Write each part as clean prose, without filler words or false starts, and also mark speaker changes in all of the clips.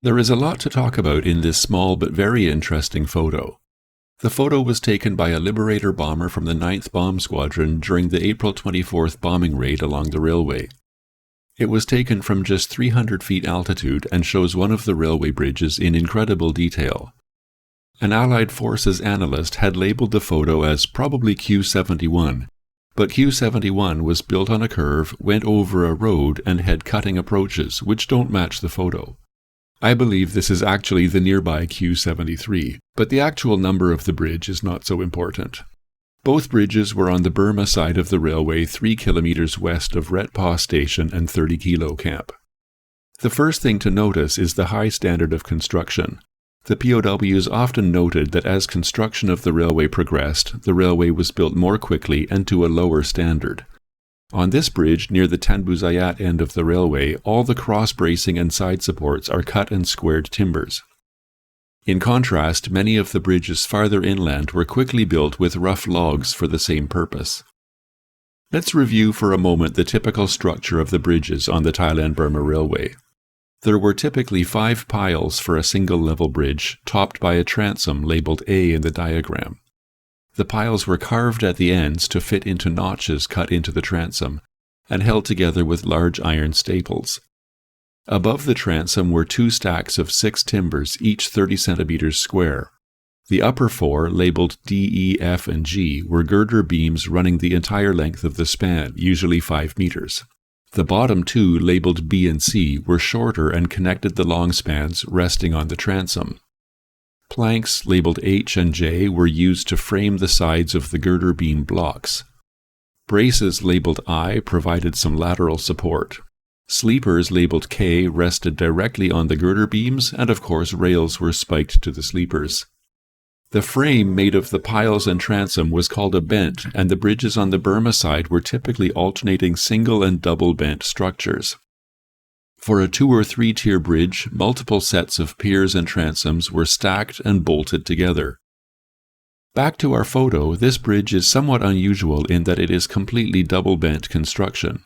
Speaker 1: There is a lot to talk about in this small but very interesting photo. The photo was taken by a Liberator bomber from the 9th Bomb Squadron during the April 24th bombing raid along the railway. It was taken from just 300 feet altitude and shows one of the railway bridges in incredible detail. An Allied Forces analyst had labeled the photo as probably Q71, but Q71 was built on a curve, went over a road, and had cutting approaches, which don't match the photo. I believe this is actually the nearby Q73, but the actual number of the bridge is not so important. Both bridges were on the Burma side of the railway 3 kilometers west of Ret Pa Station and 30 Kilo Camp. The first thing to notice is the high standard of construction. The POWs often noted that as construction of the railway progressed, the railway was built more quickly and to a lower standard. On this bridge, near the Tanbuzayat end of the railway, all the cross-bracing and side supports are cut and squared timbers. In contrast, many of the bridges farther inland were quickly built with rough logs for the same purpose. Let's review for a moment the typical structure of the bridges on the Thailand-Burma Railway. There were typically 5 piles for a single-level bridge, topped by a transom labeled A in the diagram. The piles were carved at the ends to fit into notches cut into the transom, and held together with large iron staples. Above the transom were 2 stacks of 6 timbers, each 30 centimeters square. The upper 4, labeled D, E, F, and G, were girder beams running the entire length of the span, usually 5 meters. The bottom 2, labeled B and C, were shorter and connected the long spans resting on the transom. Planks, labeled H and J, were used to frame the sides of the girder beam blocks. Braces, labeled I, provided some lateral support. Sleepers, labeled K, rested directly on the girder beams, and of course rails were spiked to the sleepers. The frame made of the piles and transom was called a bent, and the bridges on the Burma side were typically alternating single and double bent structures. For a 2- or 3-tier bridge, multiple sets of piers and transoms were stacked and bolted together. Back to our photo, this bridge is somewhat unusual in that it is completely double-bent construction.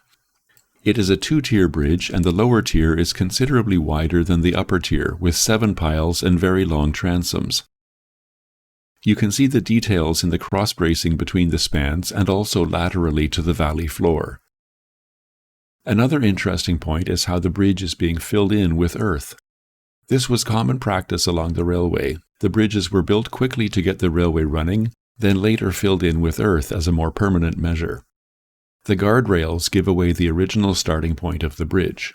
Speaker 1: It is a 2-tier bridge, and the lower tier is considerably wider than the upper tier, with 7 piles and very long transoms. You can see the details in the cross-bracing between the spans and also laterally to the valley floor. Another interesting point is how the bridge is being filled in with earth. This was common practice along the railway. The bridges were built quickly to get the railway running, then later filled in with earth as a more permanent measure. The guardrails give away the original starting point of the bridge.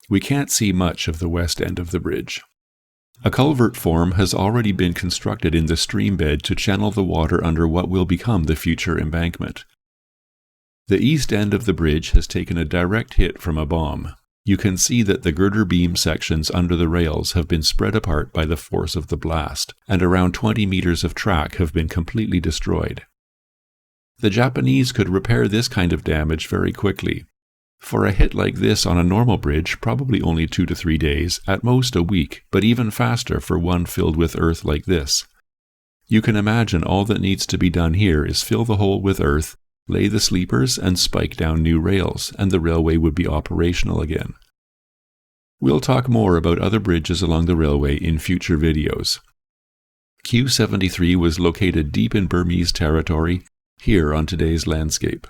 Speaker 1: We can't see much of the west end of the bridge. A culvert form has already been constructed in the stream bed to channel the water under what will become the future embankment. The east end of the bridge has taken a direct hit from a bomb. You can see that the girder beam sections under the rails have been spread apart by the force of the blast, and around 20 meters of track have been completely destroyed. The Japanese could repair this kind of damage very quickly. For a hit like this on a normal bridge, probably only 2 to 3 days, at most a week, but even faster for one filled with earth like this. You can imagine all that needs to be done here is fill the hole with earth, lay the sleepers, and spike down new rails, and the railway would be operational again. We'll talk more about other bridges along the railway in future videos. Q73 was located deep in Burmese territory, here on today's landscape.